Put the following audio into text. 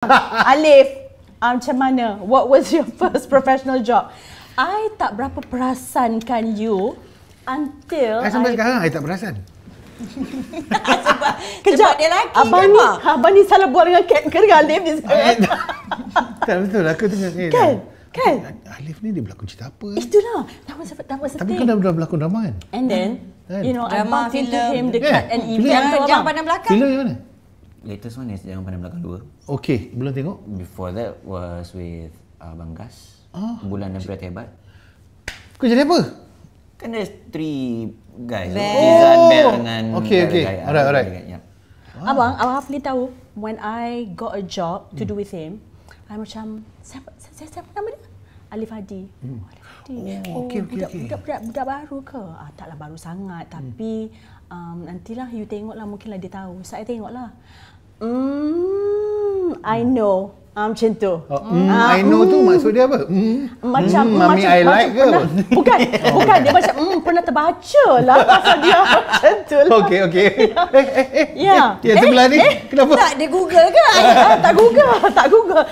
Alif, macam mana? What was your first professional job? I tak berapa perasankan you until sampai sekarang I tak perasan. Kejap, dia lelaki abang ni salah buat dengan Kat ke dengan Alif ni sekarang? Tak betul, aku tengok Kan? Alif ni dia berlakon cerita apa? Itulah, that was the Tapi thing. kan dah berlakon drama kan? And then, you know, I Drama, bumped into filem. him dekat an event tu Jangan abang. pandang belakang. Filem yang mana? Latest one is Jangan Pandang Belakang 2. Okey, belum tengok. Before that was with Abang Gas. Bulan dan Berat Hebat. Kau jadi apa? Kan there's 3 guys. Bel. Izan, Bel dengan Okay. Alright. Yep. Abang boleh tahu, when I got a job to do with him, I macam, siapa nama dia? Alif Hadi. Alif Hadi. okey. Budak baru ke? Taklah baru sangat, tapi nantilah you tengoklah, mungkinlah dia tahu. Saya tengoklah. I know. Macam tu. I know tu maksud dia apa? Macam Mami I like ke? Bukan dia macam pernah terbaca lah pasal dia macam tu lah. Okey. Ya. Yang sebelah ni kenapa? Tak, dia Google ke? Tak Google.